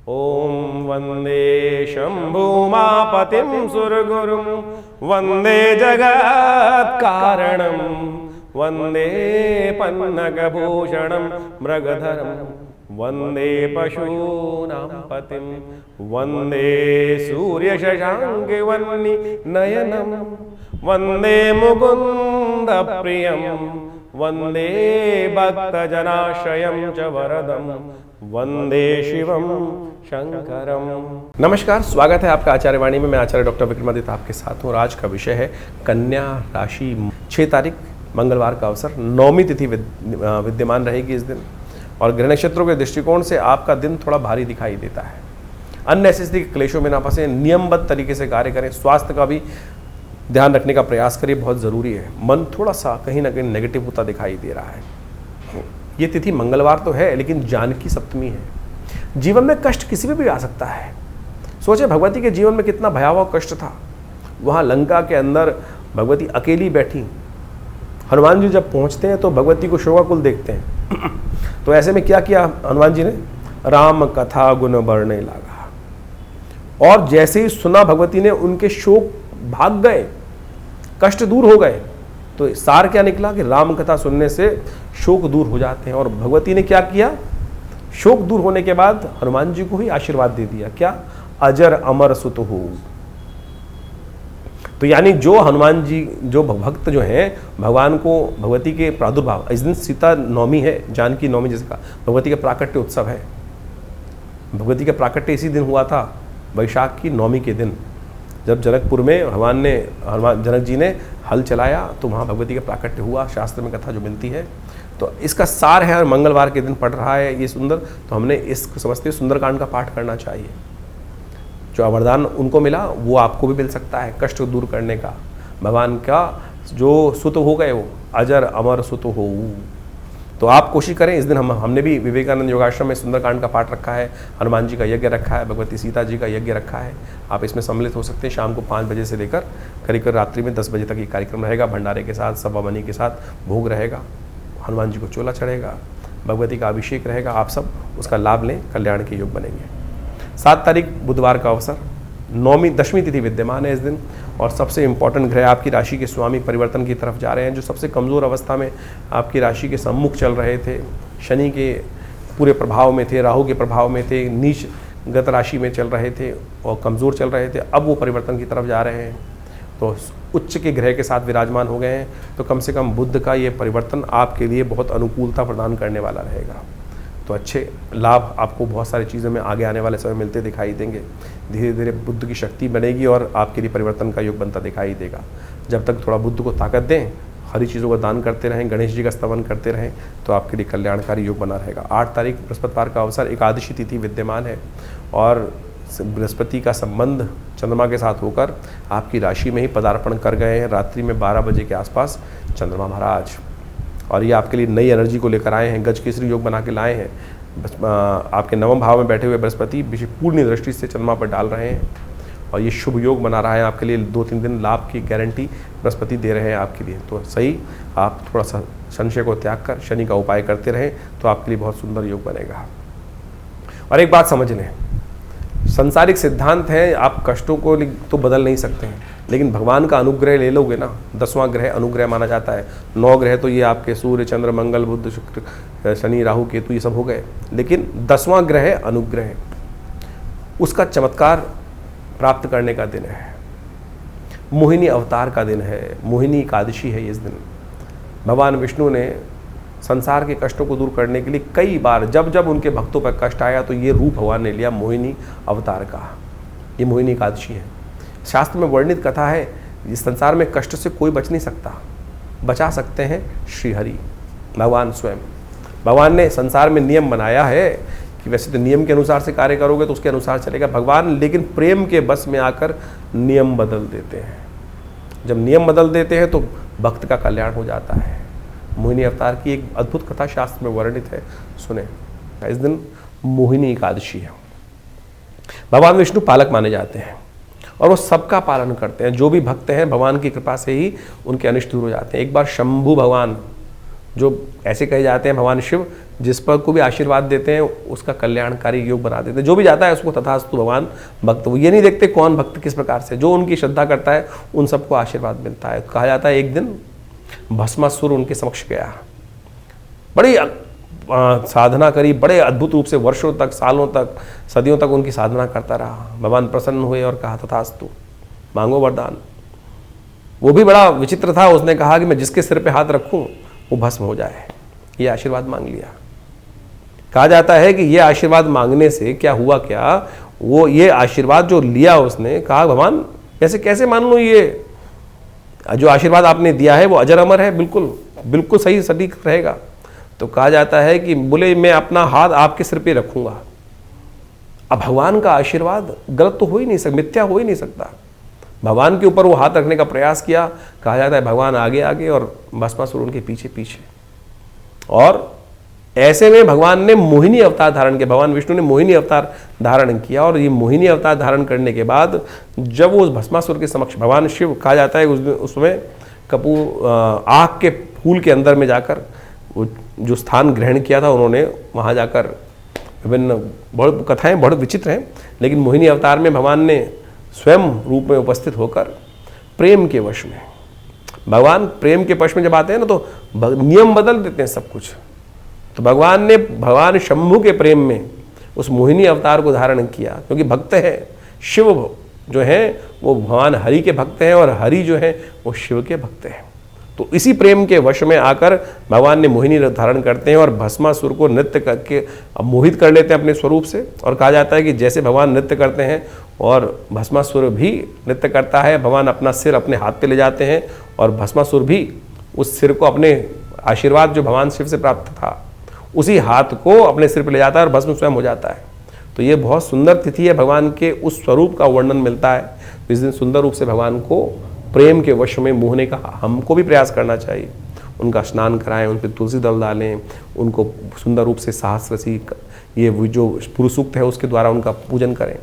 ओम वंदे शंभुमापतिं सुरगुरुं वंदे जगत् कारणं वंदे पन्नगभूषणं मृगधरं वंदे पशूनां पतिं वंदे सूर्यशशाङ्कवह्नि नयनं वंदे मुकुन्द प्रियं वंदे भक्तजनाश्रयं च वरदं वंदे शिवम शंकरम। नमस्कार, स्वागत है आपका आचार्य वाणी में। मैं आचार्य डॉक्टर विक्रमादित्य आपके साथ हूँ और आज का विषय है कन्या राशि। 6 तारीख मंगलवार का अवसर, 9वीं तिथि विद्यमान रहेगी इस दिन और ग्रह नक्षत्रों के दृष्टिकोण से आपका दिन थोड़ा भारी दिखाई देता है। अननेसेसरी क्लेशों में ना फंसे, नियमबद्ध तरीके से कार्य करें, स्वास्थ्य का भी ध्यान रखने का प्रयास करिए, बहुत ज़रूरी है। मन थोड़ा सा कहीं ना कहीं नेगेटिव होता दिखाई दे रहा है। ये तिथि मंगलवार तो है लेकिन जानकी सप्तमी है। जीवन में कष्ट किसी पे भी आ सकता है। सोचे भगवती के जीवन में कितना भयावह कष्ट था। वहाँ लंका के अंदर भगवती अकेली बैठी, हनुमान जी जब पहुँचते हैं तो भगवती को शोकाकुल देखते हैं। तो ऐसे में क्या किया हनुमान जी ने, राम कथा गुण बढ़ने लगा और जैसे ही सुना भगवती ने, उनके शोक भाग गए, कष्ट दूर हो गए। तो सार क्या निकला कि राम कथा सुनने से शोक दूर हो जाते हैं। और भगवती ने क्या किया, शोक दूर होने के बाद हनुमान जी को ही आशीर्वाद दे दिया, क्या, अजर अमर सुत हो। तो यानी जो हनुमान जी, जो भक्त जो हैं, भगवान को, भगवती के प्रादुर्भाव, इस दिन सीता नवमी है, जानकी नवमी जिसका भगवती का प्राकट्य उत्सव है। भगवती का प्राकट्य इसी दिन हुआ था, वैशाख की नवमी के दिन, जब जनकपुर में हनुमान जनक जी ने हल चलाया तो वहाँ भगवती का प्राकट्य हुआ। शास्त्र में कथा जो मिलती है, तो इसका सार है और मंगलवार के दिन पढ़ रहा है ये सुंदर, तो हमने इसको समझते सुंदरकांड का पाठ करना चाहिए। जो वरदान उनको मिला वो आपको भी मिल सकता है, कष्ट दूर करने का। भगवान का जो सुत हो गए, वो अजर अमर सुत हो। तो आप कोशिश करें इस दिन। हमने भी विवेकानंद योगाश्रम में सुंदरकांड का पाठ रखा है, हनुमान जी का यज्ञ रखा है, भगवती सीता जी का यज्ञ रखा है। आप इसमें सम्मिलित हो सकते हैं। शाम को 5 बजे से लेकर करीब रात्रि में 10 बजे तक ये कार्यक्रम रहेगा। भंडारे के साथ, सभामणि के साथ भोग रहेगा, हनुमान जी को चोला चढ़ेगा, भगवती का अभिषेक रहेगा। आप सब उसका लाभ लें, कल्याण के योग बनेंगे। 7 तारीख बुधवार का अवसर, 10वीं तिथि विद्यमान है इस दिन और सबसे इम्पॉर्टेंट ग्रह आपकी राशि के स्वामी परिवर्तन की तरफ जा रहे हैं। जो सबसे कमज़ोर अवस्था में आपकी राशि के सम्मुख चल रहे थे, शनि के पूरे प्रभाव में थे, राहु के प्रभाव में थे, नीच गत राशि में चल रहे थे और कमज़ोर चल रहे थे, अब वो परिवर्तन की तरफ जा रहे हैं। तो उच्च के ग्रह के साथ विराजमान हो गए हैं। तो कम से कम बुध का ये परिवर्तन आपके लिए बहुत अनुकूलता प्रदान करने वाला रहेगा। तो अच्छे लाभ आपको बहुत सारी चीज़ों में आगे आने वाले समय मिलते दिखाई देंगे। धीरे धीरे बुद्ध की शक्ति बनेगी और आपके लिए परिवर्तन का योग बनता दिखाई देगा। जब तक थोड़ा बुद्ध को ताकत दें, हरी चीज़ों का दान करते रहें, गणेश जी का स्तवन करते रहें, तो आपके लिए कल्याणकारी योग बना रहेगा। 8 तारीख बृहस्पतिवार का अवसर, एकादशी तिथि विद्यमान है और बृहस्पति का संबंध चंद्रमा के साथ होकर आपकी राशि में ही पदार्पण कर गए हैं रात्रि में 12 बजे के आसपास चंद्रमा महाराज। और ये आपके लिए नई एनर्जी को लेकर आए हैं, गज केसरी योग बना के लाए हैं। आपके 9वें भाव में बैठे हुए बृहस्पति पूर्ण दृष्टि से चंद्रमा पर डाल रहे हैं और ये शुभ योग बना रहा है आपके लिए। 2-3 दिन लाभ की गारंटी बृहस्पति दे रहे हैं आपके लिए। तो सही, आप थोड़ा सा संशय को त्याग कर शनि का उपाय करते रहें तो आपके लिए बहुत सुंदर योग बनेगा। और एक बात समझ लें, संसारिक सिद्धांत है, आप कष्टों को तो बदल नहीं सकते हैं, लेकिन भगवान का अनुग्रह ले लोगे ना। 10वां ग्रह अनुग्रह माना जाता है। 9 ग्रह तो ये आपके सूर्य, चंद्र, मंगल, बुध, शुक्र, शनि, राहु, केतु, ये सब हो गए, लेकिन 10वां ग्रह अनुग्रह, उसका चमत्कार प्राप्त करने का दिन है। मोहिनी अवतार का दिन है, मोहिनी एकादशी है इस दिन। भगवान विष्णु ने संसार के कष्टों को दूर करने के लिए कई बार, जब जब उनके भक्तों पर कष्ट आया तो ये रूप भगवान ने लिया, मोहिनी अवतार का। ये मोहिनी एकादशी है। शास्त्र में वर्णित कथा है, इस संसार में कष्ट से कोई बच नहीं सकता, बचा सकते हैं श्रीहरि, भगवान स्वयं। भगवान ने संसार में नियम बनाया है कि वैसे तो नियम के अनुसार से कार्य करोगे तो उसके अनुसार चलेगा भगवान, लेकिन प्रेम के बस में आकर नियम बदल देते हैं। जब नियम बदल देते हैं तो भक्त का कल्याण हो जाता है। मोहिनी अवतार की एक अद्भुत कथा शास्त्र में वर्णित है, सुने। इस दिन मोहिनी एकादशी है। भगवान विष्णु पालक माने जाते हैं और वो सबका पालन करते हैं। जो भी भक्त हैं भगवान की कृपा से ही उनके अनिष्ट दूर हो जाते हैं। एक बार शंभु भगवान जो ऐसे कहे जाते हैं भगवान शिव जिस पर को भी आशीर्वाद देते हैं उसका कल्याणकारी योग बना देते हैं। जो भी जाता है उसको तथास्तु भगवान भक्त, वो ये नहीं देखते कौन भक्त किस प्रकार से, जो उनकी श्रद्धा करता है उन सबको आशीर्वाद मिलता है। कहा जाता है एक दिन भस्मासुर उनके समक्ष गया, बड़ी साधना करी, बड़े अद्भुत रूप से वर्षों तक, सालों तक, सदियों तक उनकी साधना करता रहा। भगवान प्रसन्न हुए और कहा तथास्तु, मांगो वरदान। वो भी बड़ा विचित्र था, उसने कहा कि मैं जिसके सिर पे हाथ रखूं वो भस्म हो जाए। ये आशीर्वाद मांग लिया। कहा जाता है कि ये आशीर्वाद मांगने से क्या हुआ, क्या वो ये आशीर्वाद जो लिया उसने, कहा भगवान ऐसे कैसे मान लो, ये जो आशीर्वाद आपने दिया है वो अजर अमर है, बिल्कुल बिल्कुल सही सटीक रहेगा। तो कहा जाता है कि बोले मैं अपना हाथ आपके सिर पे रखूंगा। अब भगवान का आशीर्वाद गलत तो हो ही नहीं सकता, मिथ्या हो ही नहीं सकता। भगवान के ऊपर वो हाथ रखने का प्रयास किया। कहा जाता है भगवान आगे आगे और भस्मासुर उनके पीछे पीछे। और ऐसे में भगवान ने मोहिनी अवतार धारण किया, भगवान विष्णु ने मोहिनी अवतार धारण किया। और ये मोहिनी अवतार धारण करने के बाद जब वो उस भस्मासुर के समक्ष भगवान शिव, कहा जाता है उसमें कपूर आग के फूल के अंदर में जाकर वो जो स्थान ग्रहण किया था, उन्होंने वहाँ जाकर विभिन्न बहुत कथाएं बहुत विचित्र हैं, लेकिन मोहिनी अवतार में भगवान ने स्वयं रूप में उपस्थित होकर प्रेम के वश में, भगवान प्रेम के वश में जब आते हैं ना तो नियम बदल देते हैं सब कुछ। तो भगवान ने भगवान शंभु के प्रेम में उस मोहिनी अवतार को धारण किया, क्योंकि भक्त है शिव जो हैं वो भगवान हरि के भक्त हैं और हरि जो हैं वो शिव के भक्त हैं। तो इसी प्रेम के वश में आकर भगवान ने मोहिनी धारण करते हैं और भस्मासुर को नृत्य करके मोहित कर लेते हैं अपने स्वरूप से। और कहा जाता है कि जैसे भगवान नृत्य करते हैं और भस्मासुर भी नृत्य करता है, भगवान अपना सिर अपने हाथ पे ले जाते हैं और भस्मासुर भी उस सिर को अपने आशीर्वाद जो भगवान शिव से प्राप्त था उसी हाथ को अपने सिर पे ले जाता है और भस्म स्वयं हो जाता है। तो ये बहुत सुंदर तिथि है, भगवान के उस स्वरूप का वर्णन मिलता है। तो इस दिन सुंदर रूप से भगवान को प्रेम के वश में मोहने का हमको भी प्रयास करना चाहिए। उनका स्नान कराएं, उन पर तुलसी दल डालें, उनको सुंदर रूप से सहस्रसी ये जो पुरुष सूक्त है उसके द्वारा उनका पूजन करें,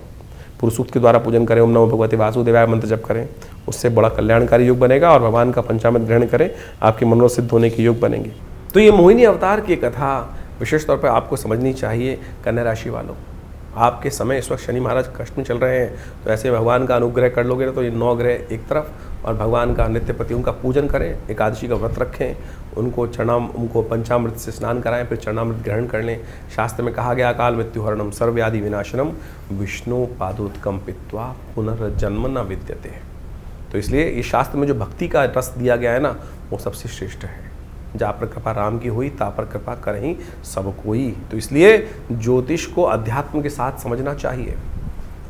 पुरुष सूक्त के द्वारा पूजन करें, ओम नमो भगवते वासुदेवाय मंत्र जप करें, उससे बड़ा कल्याणकारी योग बनेगा और भगवान का पंचामृत ग्रहण करें, आपके मनोरथ सिद्ध होने के योग बनेंगे। तो ये मोहिनी अवतार की कथा विशेष तौर पर आपको समझनी चाहिए। कन्या राशि वालों, आपके समय इस वक्त शनि महाराज कष्ट में चल रहे हैं, तो ऐसे भगवान का अनुग्रह कर लोगे तो ये 9 ग्रह एक तरफ और भगवान का नित्य प्रति उनका पूजन करें, एकादशी का व्रत रखें, उनको पंचामृत से स्नान कराएं, फिर चरणामृत ग्रहण कर लें। शास्त्र में कहा गया अकाल मृत्युहरणम सर्वव्याधि विनाशनम विष्णु पादोत्कम पित्वा पुनर्जन्म न विद्यते। तो इसलिए ये शास्त्र में जो भक्ति का रस दिया गया है ना वो सबसे श्रेष्ठ है। जा पर कृपा राम की हुई ता पर कृपा करहीं सब कोई। तो इसलिए ज्योतिष को अध्यात्म के साथ समझना चाहिए,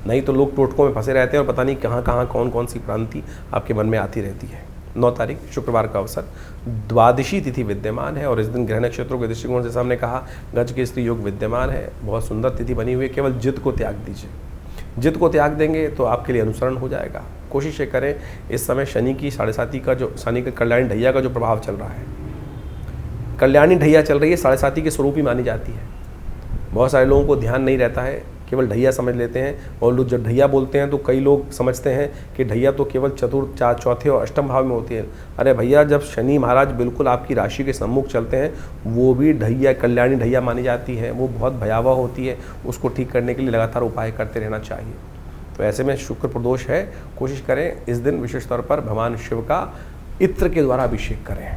नहीं तो लोग टोटकों में फंसे रहते हैं और पता नहीं कहाँ कहाँ कौन कौन सी क्रांति आपके मन में आती रहती है। 9 तारीख शुक्रवार का अवसर, द्वादशी तिथि विद्यमान है और इस दिन ग्रह नक्षत्रों के दृष्टिकोण से हमने कहा गज के स्त्री योग विद्यमान है। बहुत सुंदर तिथि बनी हुई है। केवल जिद को त्याग दीजिए, जिद को त्याग देंगे तो आपके लिए अनुसरण हो जाएगा। कोशिश ये करें, इस समय शनि की 7.5 का जो शनि का कल्याणी ढैया का जो प्रभाव चल रहा है, कल्याणी ढैया चल रही है, 7.5 के स्वरूप ही मानी जाती है। बहुत सारे लोगों को ध्यान नहीं रहता है, केवल ढैया समझ लेते हैं। और लोग जब ढैया बोलते हैं तो कई लोग समझते हैं कि ढैया तो केवल चतुर्थ, चौथे और अष्टम भाव में होती है। अरे भैया, जब शनि महाराज बिल्कुल आपकी राशि के सम्मुख चलते हैं वो भी ढैया, कल्याणी ढैया मानी जाती है। वो बहुत भयावह होती है, उसको ठीक करने के लिए लगातार उपाय करते रहना चाहिए। तो ऐसे में शुक्र प्रदोष है, कोशिश करें इस दिन विशेष तौर पर भगवान शिव का इत्र के द्वारा अभिषेक करें।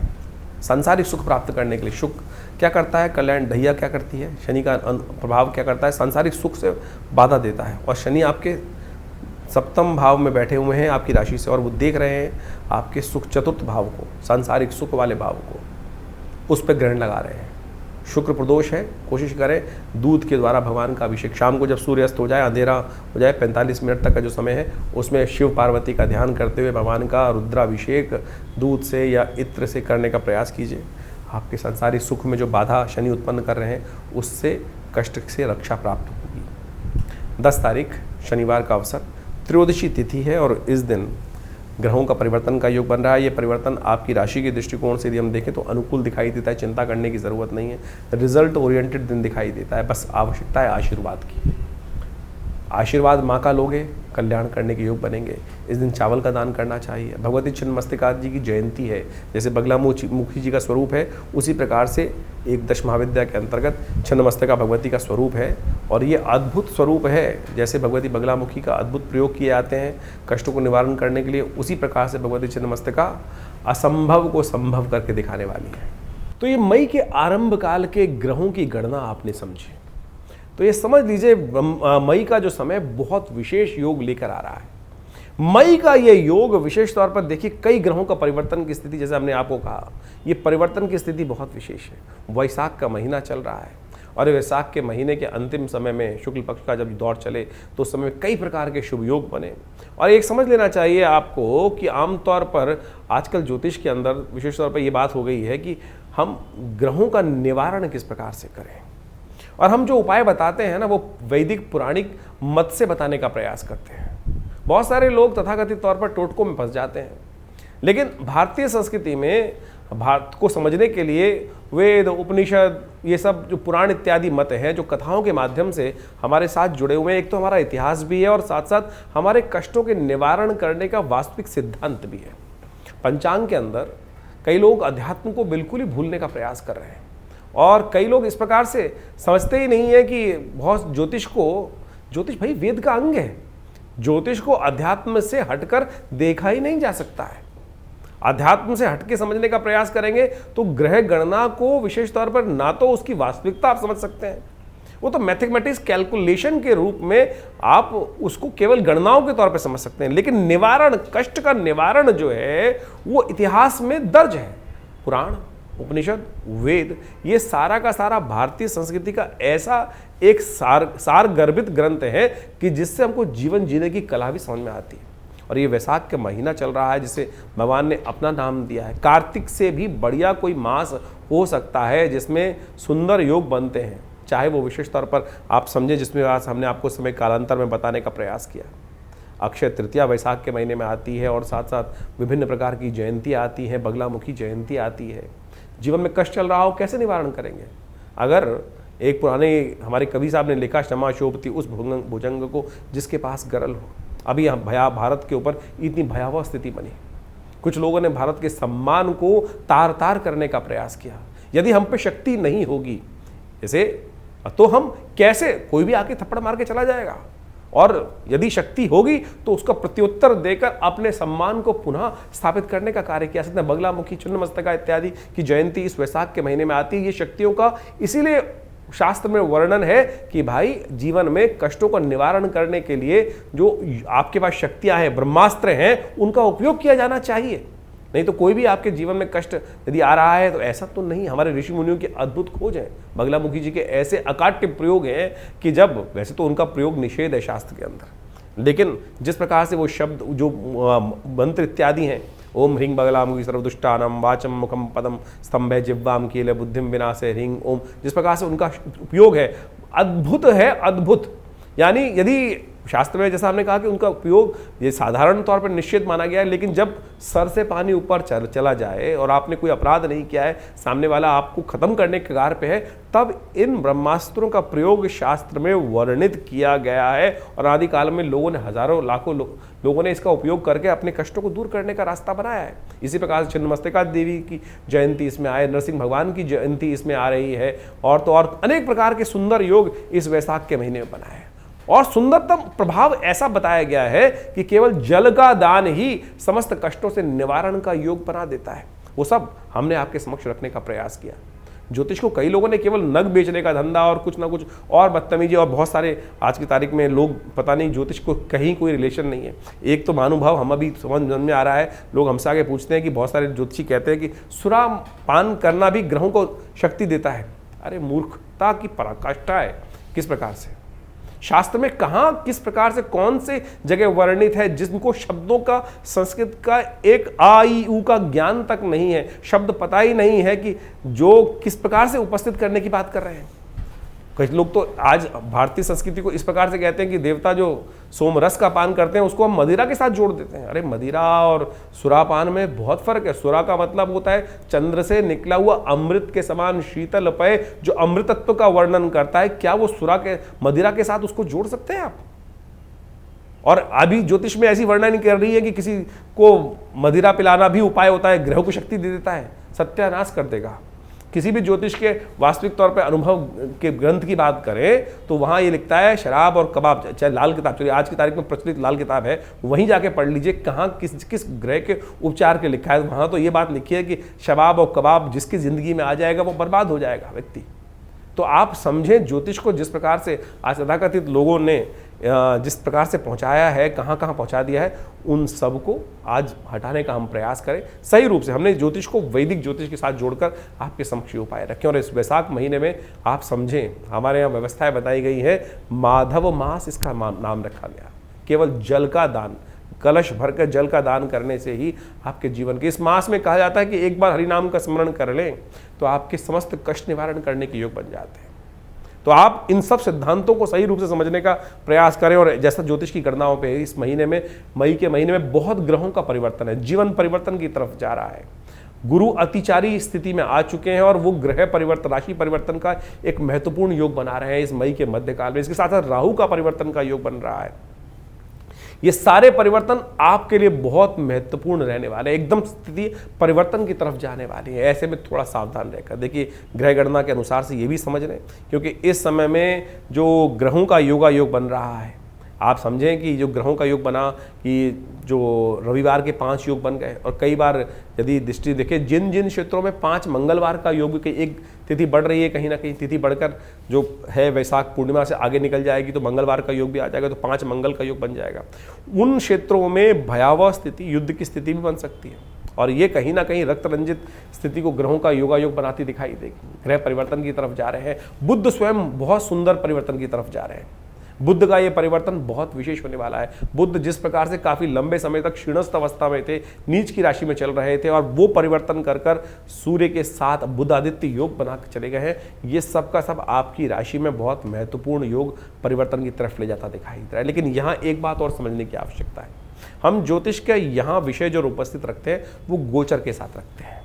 सांसारिक सुख प्राप्त करने के लिए शुक्र क्या करता है, कल्याण ढैया क्या करती है, शनि का प्रभाव क्या करता है, सांसारिक सुख से बाधा देता है। और शनि आपके 7वें भाव में बैठे हुए हैं आपकी राशि से और वो देख रहे हैं आपके सुख 4th भाव को, सांसारिक सुख वाले भाव को, उस पर ग्रहण लगा रहे हैं। शुक्र प्रदोष है, कोशिश करें दूध के द्वारा भगवान का अभिषेक, शाम को जब सूर्यास्त हो जाए, अंधेरा हो जाए, 45 मिनट तक का जो समय है उसमें शिव पार्वती का ध्यान करते हुए भगवान का रुद्राभिषेक दूध से या इत्र से करने का प्रयास कीजिए। आपके संसारी सुख में जो बाधा शनि उत्पन्न कर रहे हैं उससे कष्ट से रक्षा प्राप्त होगी। 10 तारीख शनिवार का अवसर, त्रयोदशी तिथि है और इस दिन ग्रहों का परिवर्तन का योग बन रहा है। ये परिवर्तन आपकी राशि के दृष्टिकोण से यदि हम देखें तो अनुकूल दिखाई देता है, चिंता करने की ज़रूरत नहीं है। रिजल्ट ओरिएंटेड दिन दिखाई देता है, बस आवश्यकता है आशीर्वाद की। आशीर्वाद माँ का लोगे, कल्याण करने के योग बनेंगे। इस दिन चावल का दान करना चाहिए। भगवती छिन्नमस्तिका जी की जयंती है, जैसे बगला मुखी जी का स्वरूप है उसी प्रकार से एक दश महाविद्या के अंतर्गत छिन्नमस्तिका भगवती का स्वरूप है, और ये अद्भुत स्वरूप है। जैसे भगवती बगलामुखी का अद्भुत प्रयोग किए जाते हैं कष्टों को निवारण करने के लिए, उसी प्रकार से भगवती छिन्नमस्तिका असंभव को संभव करके दिखाने वाली है। तो ये मई के आरंभ काल के ग्रहों की गणना आपने समझी, तो ये समझ लीजिए मई का जो समय बहुत विशेष योग लेकर आ रहा है। मई का ये योग विशेष तौर पर देखिए, कई ग्रहों का परिवर्तन की स्थिति, जैसे हमने आपको कहा, ये परिवर्तन की स्थिति बहुत विशेष है। वैशाख का महीना चल रहा है, और वैशाख के महीने के अंतिम समय में शुक्ल पक्ष का जब दौर चले तो उस समय में कई प्रकार के शुभ योग बने। और एक समझ लेना चाहिए आपको कि आमतौर पर आजकल ज्योतिष के अंदर विशेष तौर पर यह बात हो गई है कि हम ग्रहों का निवारण किस प्रकार से करें, और हम जो उपाय बताते हैं ना, वो वैदिक पुराणिक मत से बताने का प्रयास करते हैं। बहुत सारे लोग तथाकथित तौर पर टोटकों में फंस जाते हैं, लेकिन भारतीय संस्कृति में भारत को समझने के लिए वेद, उपनिषद, ये सब जो पुराण इत्यादि मत हैं, जो कथाओं के माध्यम से हमारे साथ जुड़े हुए हैं, एक तो हमारा इतिहास भी है और साथ साथ हमारे कष्टों के निवारण करने का वास्तविक सिद्धांत भी है। पंचांग के अंदर कई लोग अध्यात्म को बिल्कुल ही भूलने का प्रयास कर रहे हैं, और कई लोग इस प्रकार से समझते ही नहीं है कि बहुत ज्योतिष भाई वेद का अंग है। ज्योतिष को अध्यात्म से हटकर देखा ही नहीं जा सकता है। अध्यात्म से हटके समझने का प्रयास करेंगे तो ग्रह गणना को विशेष तौर पर ना तो उसकी वास्तविकता आप समझ सकते हैं, वो तो मैथमेटिक्स कैलकुलेशन के रूप में आप उसको केवल गणनाओं के तौर पर समझ सकते हैं, लेकिन निवारण, कष्ट का निवारण जो है वो इतिहास में दर्ज है। पुराण, उपनिषद, वेद, ये सारा का सारा भारतीय संस्कृति का ऐसा एक सार गर्भित ग्रंथ है कि जिससे हमको जीवन जीने की कला भी समझ में आती है। और ये वैशाख का महीना चल रहा है, जिसे भगवान ने अपना नाम दिया है। कार्तिक से भी बढ़िया कोई मास हो सकता है जिसमें सुंदर योग बनते हैं, चाहे वो विशेष तौर पर आप समझे, जिसमें आज हमने आपको समय कालांतर में बताने का प्रयास किया। अक्षय तृतीया वैशाख के महीने में आती है, और साथ साथ विभिन्न प्रकार की जयंतियाँ आती हैं, बगलामुखी जयंती आती है। जीवन में कष्ट चल रहा हो, कैसे निवारण करेंगे? अगर एक पुराने हमारे कवि साहब ने लिखा, क्षमा शोभती उस भुजंग को जिसके पास गरल हो। अभी यहाँ भारत के ऊपर इतनी भयावह स्थिति बनी, कुछ लोगों ने भारत के सम्मान को तार तार करने का प्रयास किया। यदि हम पे शक्ति नहीं होगी जैसे, तो हम कैसे, कोई भी आके थप्पड़ मार के चला जाएगा, और यदि शक्ति होगी तो उसका प्रत्युत्तर देकर अपने सम्मान को पुनः स्थापित करने का कार्य किया सकते हैं। बगलामुखी, छिन्नमस्तिका इत्यादि की जयंती इस वैशाख के महीने में आती है। ये शक्तियों का इसीलिए शास्त्र में वर्णन है कि भाई जीवन में कष्टों का निवारण करने के लिए जो आपके पास शक्तियां हैं, ब्रह्मास्त्र हैं, उनका उपयोग किया जाना चाहिए। नहीं तो कोई भी आपके जीवन में कष्ट यदि आ रहा है तो ऐसा तो नहीं। हमारे ऋषि मुनियों की अद्भुत खोज है, बगलामुखी जी के ऐसे अकाट्य प्रयोग हैं कि जब, वैसे तो उनका प्रयोग निषेध है शास्त्र के अंदर, लेकिन जिस प्रकार से वो शब्द, जो मंत्र इत्यादि हैं, ओम ह्रीं बगलामुखी सर्वदुष्टानां वाचम मुखम पदम स्तंभे जिह्वाम कीले बुद्धिम विनाशे ह्रीं ओम, जिस प्रकार से उनका उपयोग है अद्भुत है, अद्भुत। यानी यदि शास्त्र में जैसा हमने कहा कि उनका उपयोग ये साधारण तौर पर निश्चित माना गया है, लेकिन जब सर से पानी ऊपर चला जाए और आपने कोई अपराध नहीं किया है, सामने वाला आपको खत्म करने के कगार पे है, तब इन ब्रह्मास्त्रों का प्रयोग शास्त्र में वर्णित किया गया है। और आदिकाल में लोगों ने, हजारों लाखों लोगों ने इसका उपयोग करके अपने कष्टों को दूर करने का रास्ता बनाया है। इसी प्रकार से छिन्नमस्तिका देवी की जयंती इसमें आए, नरसिंह भगवान की जयंती इसमें आ रही है, और तो और अनेक प्रकार के सुंदर योग इस वैशाख के महीने में बनाए। और सुंदरतम प्रभाव ऐसा बताया गया है कि केवल जल का दान ही समस्त कष्टों से निवारण का योग बना देता है। वो सब हमने आपके समक्ष रखने का प्रयास किया। ज्योतिष को कई लोगों ने केवल नग बेचने का धंधा और कुछ ना कुछ और बदतमीजी, और बहुत सारे आज की तारीख में लोग, पता नहीं ज्योतिष को कहीं कोई रिलेशन नहीं है। एक तो महानुभाव हम अभी समझ में आ रहा है, लोग हमसे आगे पूछते हैं कि बहुत सारे ज्योतिषी कहते हैं कि सुरा पान करना भी ग्रहों को शक्ति देता है। अरे मूर्खता की पराकाष्ठा है। किस प्रकार से शास्त्र में कहां, किस प्रकार से, कौन से जगह वर्णित है जिनको शब्दों का, संस्कृत का एक आ ई उ का ज्ञान तक नहीं है, शब्द पता ही नहीं है कि जो किस प्रकार से उपस्थित करने की बात कर रहे हैं। कई लोग तो आज भारतीय संस्कृति को इस प्रकार से कहते हैं कि देवता जो सोमरस का पान करते हैं उसको हम मदिरा के साथ जोड़ देते हैं। अरे मदिरा और सुरापान में बहुत फर्क है। सुरा का मतलब होता है चंद्र से निकला हुआ अमृत के समान शीतल पेय जो अमृतत्व का वर्णन करता है। क्या वो सुरा के, मदिरा के साथ उसको जोड़ सकते हैं आप? और अभी ज्योतिष में ऐसी वर्णना नहीं कर रही है कि किसी को मदिरा पिलाना भी उपाय होता है, ग्रहों को शक्ति दे देता है, सत्यानाश कर देगा। किसी भी ज्योतिष के वास्तविक तौर पर अनुभव के ग्रंथ की बात करें तो वहाँ ये लिखता है शराब और कबाब, चाहे लाल किताब, चलिए आज की तारीख में प्रचलित लाल किताब है, वहीं जाके पढ़ लीजिए कहाँ किस ग्रह के उपचार के लिखा है। वहाँ तो ये बात लिखी है कि शराब और कबाब जिसकी ज़िंदगी में आ जाएगा वो बर्बाद हो जाएगा व्यक्ति। तो आप समझें ज्योतिष को जिस प्रकार से आज तथाकथित लोगों ने जिस प्रकार से पहुंचाया है, कहाँ कहाँ पहुंचा दिया है, उन सब को आज हटाने का हम प्रयास करें सही रूप से। हमने ज्योतिष को वैदिक ज्योतिष के साथ जोड़कर आपके समक्ष उपाय रखें। और इस वैशाख महीने में आप समझें, हमारे यहाँ व्यवस्थाएं बताई गई है, माधव मास इसका नाम रखा गया। केवल जल का दान, कलश भरकर जल का दान करने से ही आपके जीवन के इस मास में कहा जाता है कि एक बार हरि नाम का स्मरण कर लें तो आपके समस्त कष्ट निवारण करने के योग बन जाते हैं। तो आप इन सब सिद्धांतों को सही रूप से समझने का प्रयास करें। और जैसा ज्योतिष की गणनाओं पे इस महीने में, मई के महीने में बहुत ग्रहों का परिवर्तन है, जीवन परिवर्तन की तरफ जा रहा है। गुरु अतिचारी स्थिति में आ चुके हैं और वो ग्रह परिवर्तन, राशि परिवर्तन का एक महत्वपूर्ण योग बना रहे हैं इस मई के मध्यकाल में। इसके साथ साथ राहु का परिवर्तन का योग बन रहा है। ये सारे परिवर्तन आपके लिए बहुत महत्वपूर्ण रहने वाले हैं, एकदम स्थिति परिवर्तन की तरफ जाने वाली है। ऐसे में थोड़ा सावधान रहकर देखिए, ग्रह गणना के अनुसार से ये भी समझ लें, क्योंकि इस समय में जो ग्रहों का योग बन रहा है, आप समझें कि जो ग्रहों का योग बना कि जो रविवार के 5 योग बन गए, और कई बार यदि दृष्टि देखें जिन जिन क्षेत्रों में 5 मंगलवार का योग की एक तिथि बढ़ रही है, कहीं ना कहीं तिथि बढ़कर जो है वैशाख पूर्णिमा से आगे निकल जाएगी तो मंगलवार का योग भी आ जाएगा, तो 5 मंगल का योग बन जाएगा। उन क्षेत्रों में भयावह स्थिति, युद्ध की स्थिति भी बन सकती है, और ये कहीं ना कहीं रक्त रंजित स्थिति को ग्रहों का योग बनाती दिखाई देगी। ग्रह परिवर्तन की तरफ जा रहे हैं। बुध स्वयं बहुत सुंदर परिवर्तन की तरफ जा रहे हैं। बुध का ये परिवर्तन बहुत विशेष होने वाला है। बुध जिस प्रकार से काफी लंबे समय तक क्षीणस्थ अवस्था में थे, नीच की राशि में चल रहे थे, और वो परिवर्तन कर कर सूर्य के साथ बुध आदित्य योग बना के चले गए हैं। ये सब का सब आपकी राशि में बहुत महत्वपूर्ण योग परिवर्तन की तरफ ले जाता दिखाई दे रहा है। लेकिन यहाँ एक बात और समझने की आवश्यकता है, हम ज्योतिष के यहाँ विषय जो उपस्थित रखते हैं वो गोचर के साथ रखते हैं।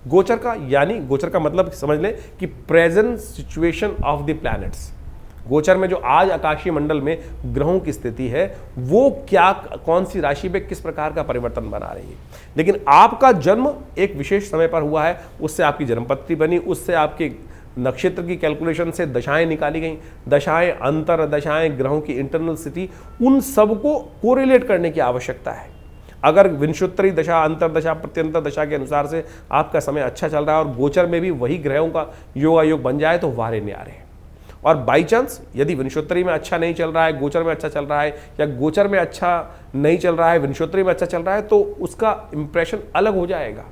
गोचर का यानी, गोचर का मतलब समझ लें कि present situation of the planets. गोचर में जो आज आकाशीय मंडल में ग्रहों की स्थिति है वो क्या, कौन सी राशि में किस प्रकार का परिवर्तन बना रही है। लेकिन आपका जन्म एक विशेष समय पर हुआ है, उससे आपकी जन्मपत्री बनी, उससे आपके नक्षत्र की कैलकुलेशन से दशाएं निकाली गई, दशाएं, अंतर दशाएं, ग्रहों की इंटरनल स्थिति, उन सबको कोरिलेट करने की आवश्यकता है। अगर विंशोत्तरी दशा, अंतर दशा, प्रत्यंतर दशा के अनुसार से आपका समय अच्छा चल रहा है और गोचर में भी वही ग्रहों का योग बन जाए तो वारे न्यारे। और बाई चांस यदि विंशोत्तरी में अच्छा नहीं चल रहा है, गोचर में अच्छा चल रहा है, या गोचर में अच्छा नहीं चल रहा है, विंशोत्तरी में अच्छा चल रहा है, तो उसका इंप्रेशन अलग हो जाएगा।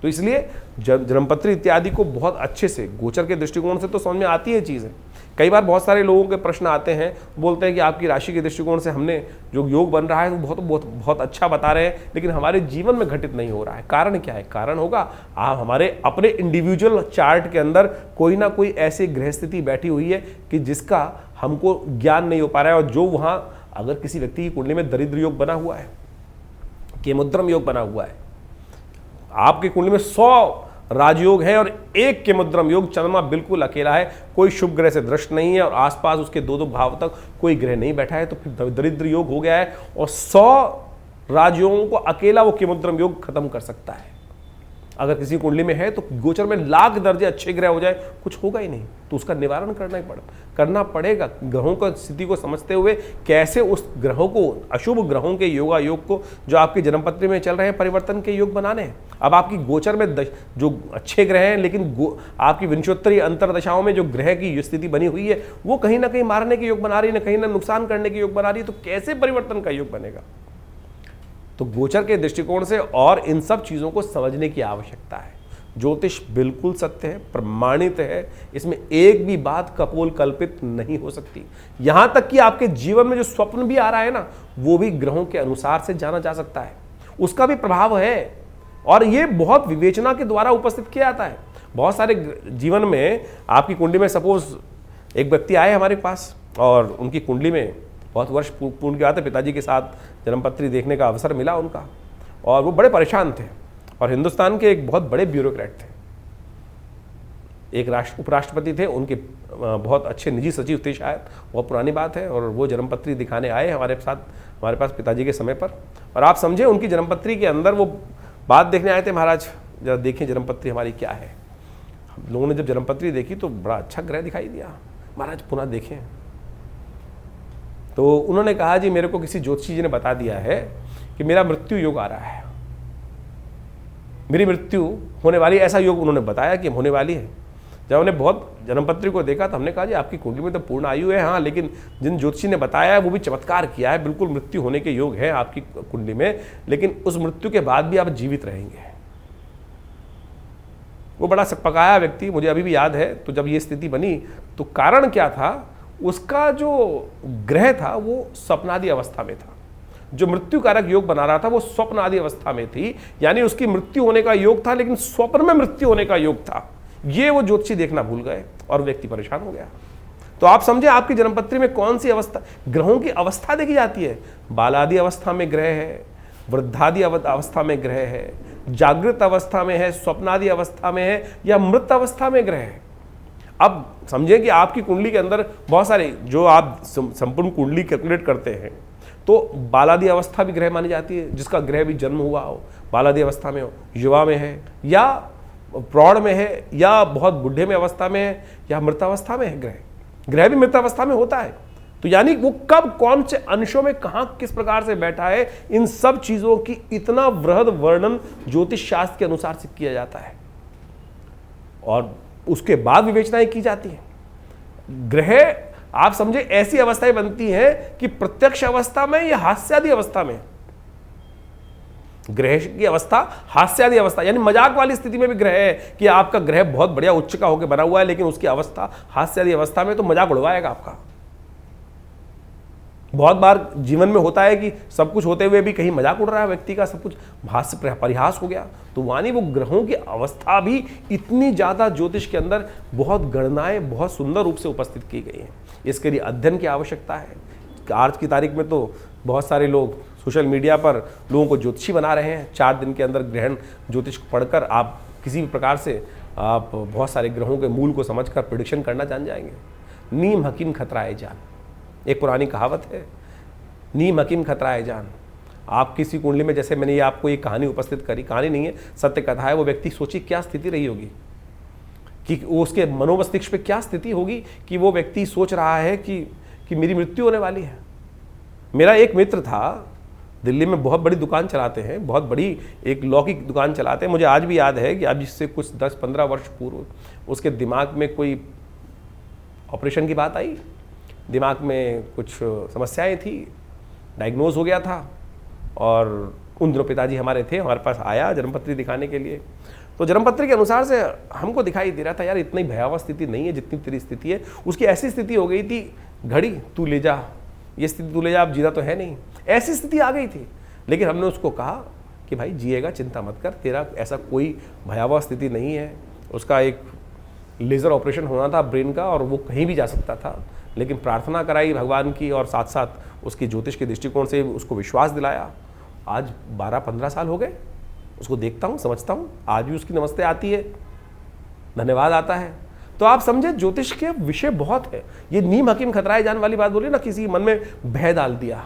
तो इसलिए जन्मपत्री इत्यादि को बहुत अच्छे से गोचर के दृष्टिकोण से तो समझ में आती है चीज़ें। कई बार बहुत सारे लोगों के प्रश्न आते हैं, बोलते हैं कि आपकी राशि के दृष्टिकोण से हमने जो योग बन रहा है वो बहुत बहुत बहुत अच्छा बता रहे हैं, लेकिन हमारे जीवन में घटित नहीं हो रहा है। कारण क्या है? कारण होगा आप हमारे अपने इंडिविजुअल चार्ट के अंदर कोई ना कोई ऐसी ग्रह स्थिति बैठी हुई है कि जिसका हमको ज्ञान नहीं हो पा रहा है। और जो वहाँ अगर किसी व्यक्ति की कुंडली में दरिद्र योग बना हुआ है, केमुद्रम योग बना हुआ है, आपकी कुंडली में 100 राजयोग है और एक केमुद्रम योग, चंद्रमा बिल्कुल अकेला है, कोई शुभ ग्रह से दृष्ट नहीं है और आसपास उसके 2-2 भाव तक कोई ग्रह नहीं बैठा है, तो फिर दरिद्र योग हो गया है। और 100 राजयोगों को अकेला वो केमुद्रम योग खत्म कर सकता है। अगर किसी कुंडली में है तो गोचर में लाख दर्जे अच्छे ग्रह हो जाए, कुछ होगा ही नहीं, तो उसका निवारण करना पड़ेगा। ग्रहों का स्थिति को समझते हुए कैसे उस ग्रहों को, अशुभ ग्रहों के योग को जो आपकी जन्मपत्री में चल रहे हैं परिवर्तन के योग बनाने हैं। अब आपकी गोचर में जो अच्छे ग्रह हैं, लेकिन आपकी विंशोत्तरी अंतरदशाओं में जो ग्रह की स्थिति बनी हुई है वो कहीं ना कहीं मारने के योग बना रही है, कहीं ना नुकसान करने के योग बना रही है, तो कैसे परिवर्तन का योग बनेगा? तो गोचर के दृष्टिकोण से और इन सब चीज़ों को समझने की आवश्यकता है। ज्योतिष बिल्कुल सत्य है, प्रमाणित है, इसमें एक भी बात कपोल कल्पित नहीं हो सकती। यहां तक कि आपके जीवन में जो स्वप्न भी आ रहा है ना, वो भी ग्रहों के अनुसार से जाना जा सकता है, उसका भी प्रभाव है, और ये बहुत विवेचना के द्वारा उपस्थित किया जाता है। बहुत सारे जीवन में आपकी कुंडली में सपोज एक व्यक्ति आए हमारे पास और उनकी कुंडली में बहुत वर्ष पूर्ण के आते, पिताजी के साथ जन्मपत्री देखने का अवसर मिला उनका, और वो बड़े परेशान थे और हिंदुस्तान के एक बहुत बड़े ब्यूरोक्रेट थे। एक उपराष्ट्रपति थे, उनके बहुत अच्छे निजी सचिव थे शायद, बहुत पुरानी बात है, और वो जन्मपत्री दिखाने आए हमारे पास पिताजी के समय पर। और आप समझे उनकी जन्मपत्री के अंदर वो बात देखने आए थे, महाराज जरा देखें जन्मपत्री हमारी क्या है। हम लोगों ने जब जन्मपत्री देखी तो बड़ा अच्छा ग्रह दिखाई दिया। महाराज पुनः देखें तो उन्होंने कहा जी मेरे को किसी ज्योतिषी जी ने बता दिया है कि मेरा मृत्यु योग आ रहा है, मेरी मृत्यु होने वाली, ऐसा योग उन्होंने बताया कि होने वाली है। जब हमने बहुत जन्मपत्री को देखा तो हमने कहा जी आपकी कुंडली में तो पूर्ण आयु है, हाँ, लेकिन जिन ज्योतिषी ने बताया है वो भी चमत्कार किया है, बिल्कुल मृत्यु होने के योग है आपकी कुंडली में, लेकिन उस मृत्यु के बाद भी आप जीवित रहेंगे। वो बड़ा सकपकाया व्यक्ति, मुझे अभी भी याद है। तो जब ये स्थिति बनी तो कारण क्या था, उसका जो ग्रह था वो स्वप्नादि अवस्था में था, जो मृत्यु कारक योग बना रहा था वो स्वप्न आदि अवस्था में थी, यानी उसकी मृत्यु होने का योग था लेकिन स्वप्न में मृत्यु होने का योग था। ये वो ज्योतिषी देखना भूल गए और व्यक्ति परेशान हो गया। तो आप समझे आपकी जन्मपत्री में कौन सी अवस्था, ग्रहों की अवस्था देखी जाती है। बालादि अवस्था में ग्रह है, वृद्धादि अवस्था में ग्रह है, जागृत अवस्था में है, स्वप्नादि अवस्था में है, या मृत अवस्था में ग्रह है। अब समझें कि आपकी कुंडली के अंदर बहुत सारे, जो आप संपूर्ण कुंडली कैलकुलेट करते हैं तो बालादि अवस्था भी ग्रह मानी जाती है, जिसका ग्रह भी जन्म हुआ हो, बालादि अवस्था में हो, युवा में है या प्रौढ़ में है या बहुत बुढ़े में अवस्था में है या मृतावस्था में है, ग्रह भी मृतावस्था में होता है। तो यानी वो कब कौन से अंशों में कहां किस प्रकार से बैठा है, इन सब चीजों की इतना वृहद वर्णन ज्योतिष शास्त्र के अनुसार से किया जाता है और उसके बाद विवेचनाएं की जाती हैं। ग्रह आप समझे ऐसी अवस्थाएं बनती हैं कि प्रत्यक्ष अवस्था में या हास्यादि अवस्था में, ग्रह की अवस्था हास्यादि अवस्था, यानी मजाक वाली स्थिति में भी ग्रह है कि आपका ग्रह बहुत बढ़िया उच्च का होकर बना हुआ है, लेकिन उसकी अवस्था हास्यादि अवस्था में, तो मजाक उड़वाएगा आपका। बहुत बार जीवन में होता है कि सब कुछ होते हुए भी कहीं मजाक उड़ रहा है व्यक्ति का, सब कुछ हास्य परिहास हो गया। तो वानी वो ग्रहों की अवस्था भी इतनी ज्यादा ज्योतिष के अंदर बहुत गणनाएं बहुत सुंदर रूप से उपस्थित की गई हैं। इसके लिए अध्ययन की आवश्यकता है। आज की तारीख में तो बहुत सारे लोग सोशल मीडिया पर लोगों को ज्योतिषी बना रहे हैं। 4 दिन के अंदर ग्रहण ज्योतिष पढ़कर आप किसी भी प्रकार से आप बहुत सारे ग्रहों के मूल को समझकर प्रेडिक्शन करना जान जाएंगे। नीम हकीम खतराए जान, एक पुरानी कहावत है, नीम हकीम खतराए जान। आप किसी कुंडली में, जैसे मैंने ये आपको ये कहानी उपस्थित करी, कहानी नहीं है सत्य कथा है, वो व्यक्ति सोचिए क्या स्थिति रही होगी कि उसके मनोमस्तिष्क पे क्या स्थिति होगी कि वो व्यक्ति सोच रहा है कि मेरी मृत्यु होने वाली है। मेरा एक मित्र था, दिल्ली में बहुत बड़ी दुकान चलाते हैं, बहुत बड़ी एक लॉ की दुकान चलाते हैं। मुझे आज भी याद है कि अब इससे कुछ 10-15 वर्ष पूर्व उसके दिमाग में कोई ऑपरेशन की बात आई, दिमाग में कुछ समस्याएं थी, डायग्नोज हो गया था। और उन दिनों पिताजी हमारे थे, हमारे पास आया जन्मपत्री दिखाने के लिए। तो जन्मपत्री के अनुसार से हमको दिखाई दे रहा था यार इतनी भयावह स्थिति नहीं है जितनी तेरी स्थिति है। उसकी ऐसी स्थिति हो गई थी, घड़ी तू ले जा, ये स्थिति तू ले जा, अब जीना तो है नहीं, ऐसी स्थिति आ गई थी। लेकिन हमने उसको कहा कि भाई जिएगा, चिंता मत कर, तेरा ऐसा कोई भयावह स्थिति नहीं है। उसका एक लेज़र ऑपरेशन होना था ब्रेन का और वो कहीं भी जा सकता था, लेकिन प्रार्थना कराई भगवान की और साथ साथ उसकी ज्योतिष के दृष्टिकोण से उसको विश्वास दिलाया। आज 12-15 साल हो गए, उसको देखता हूँ, समझता हूँ, आज भी उसकी नमस्ते आती है, धन्यवाद आता है। तो आप समझे ज्योतिष के विषय बहुत है। ये नीम हकीम खतराए जान वाली बात बोली ना, किसी मन में भय डाल दिया।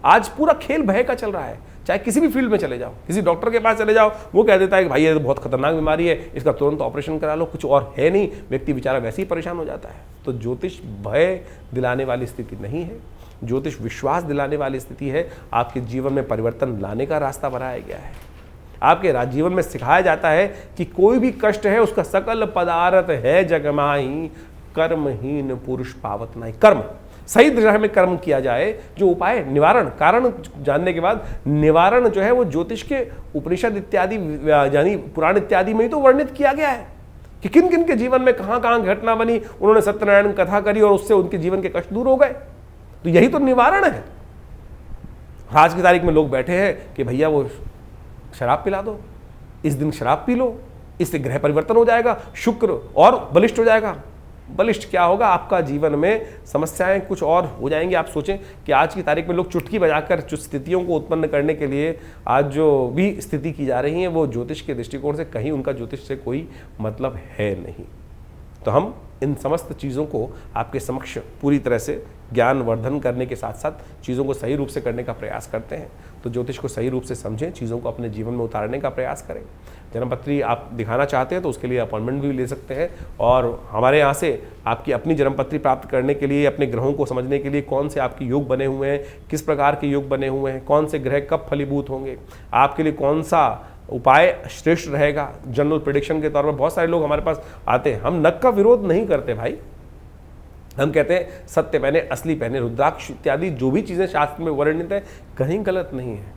आज पूरा खेल भय का चल रहा है। चाहे किसी भी फील्ड में चले जाओ, किसी डॉक्टर के पास चले जाओ, वो कह देता है कि भाई ये तो बहुत खतरनाक बीमारी है, इसका तुरंत ऑपरेशन करा लो, कुछ और है नहीं, व्यक्ति बेचारा वैसे ही परेशान हो जाता है। तो ज्योतिष भय दिलाने वाली स्थिति नहीं है, ज्योतिष विश्वास दिलाने वाली स्थिति है। आपके जीवन में परिवर्तन लाने का रास्ता बनाया गया है। आपके जीवन में सिखाया जाता है कि कोई भी कष्ट है उसका सकल पदार्थ है जगमाही, कर्महीन पुरुष पावत नहीं। कर्म सही दिशा में कर्म किया जाए, जो उपाय निवारण, कारण जानने के बाद निवारण जो है वो ज्योतिष के उपनिषद इत्यादि यानी पुराण इत्यादि में ही तो वर्णित किया गया है कि किन किन के जीवन में कहां कहां घटना बनी, उन्होंने सत्यनारायण कथा करी और उससे उनके जीवन के कष्ट दूर हो गए। तो यही तो निवारण है। आज की तारीख में लोग बैठे हैं कि भैया वो शराब पिला दो, इस दिन शराब पी लो, इससे ग्रह परिवर्तन हो जाएगा, शुक्र और बलिष्ठ हो जाएगा। बलिष्ठ क्या होगा, आपका जीवन में समस्याएं कुछ और हो जाएंगी। आप सोचें कि आज की तारीख में लोग चुटकी बजाकर स्थितियों को उत्पन्न करने के लिए आज जो भी स्थिति की जा रही है वो ज्योतिष के दृष्टिकोण से कहीं उनका ज्योतिष से कोई मतलब है नहीं। तो हम इन समस्त चीज़ों को आपके समक्ष पूरी तरह से ज्ञान वर्धन करने के साथ साथ चीज़ों को सही रूप से करने का प्रयास करते हैं। तो ज्योतिष को सही रूप से समझें, चीज़ों को अपने जीवन में उतारने का प्रयास करें। जन्मपत्री आप दिखाना चाहते हैं तो उसके लिए अपॉइंटमेंट भी ले सकते हैं, और हमारे यहाँ से आपकी अपनी जन्मपत्री प्राप्त करने के लिए, अपने ग्रहों को समझने के लिए, कौन से आपके योग बने हुए हैं, किस प्रकार के योग बने हुए हैं, कौन से ग्रह कब फलीभूत होंगे, आपके लिए कौन सा उपाय श्रेष्ठ रहेगा, जनरल प्रेडिक्शन के तौर पर बहुत सारे लोग हमारे पास आते हैं। हम नग का विरोध नहीं करते भाई, हम कहते हैं सत्य पहने, असली पहने, रुद्राक्ष इत्यादि जो भी चीज़ें शास्त्र में वर्णित है कहीं गलत नहीं है,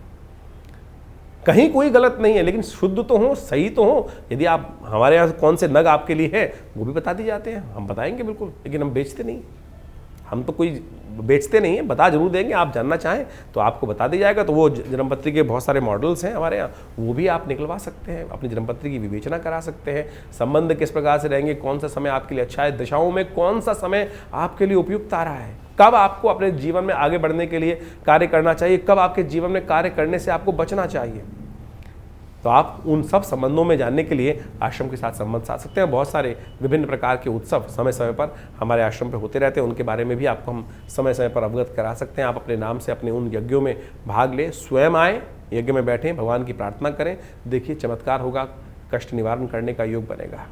कहीं कोई गलत नहीं है, लेकिन शुद्ध तो हो, सही तो हो। यदि आप हमारे यहाँ कौन से नग आपके लिए है वो भी बता दिए जाते हैं, हम बताएंगे बिल्कुल, लेकिन हम बेचते नहीं, हम तो कोई बेचते नहीं है, बता जरूर देंगे। आप जानना चाहें तो आपको बता दिया जाएगा। तो वो जन्मपत्री के बहुत सारे मॉडल्स हैं हमारे यहाँ, वो भी आप निकलवा सकते हैं, अपनी जन्मपत्री की विवेचना करा सकते हैं। संबंध किस प्रकार से रहेंगे, कौन सा समय आपके लिए अच्छा है, दशाओं में कौन सा समय आपके लिए उपयुक्त आ रहा है, कब आपको अपने जीवन में आगे बढ़ने के लिए कार्य करना चाहिए, कब आपके जीवन में कार्य करने से आपको बचना चाहिए। तो आप उन सब संबंधों में जानने के लिए आश्रम के साथ संबंध साध सकते हैं। बहुत सारे विभिन्न प्रकार के उत्सव समय समय पर हमारे आश्रम पे होते रहते हैं, उनके बारे में भी आपको हम समय समय पर अवगत करा सकते हैं। आप अपने नाम से अपने उन यज्ञों में भाग लें, स्वयं आए, यज्ञ में बैठें, भगवान की प्रार्थना करें, देखिए चमत्कार होगा, कष्ट निवारण करने का योग बनेगा।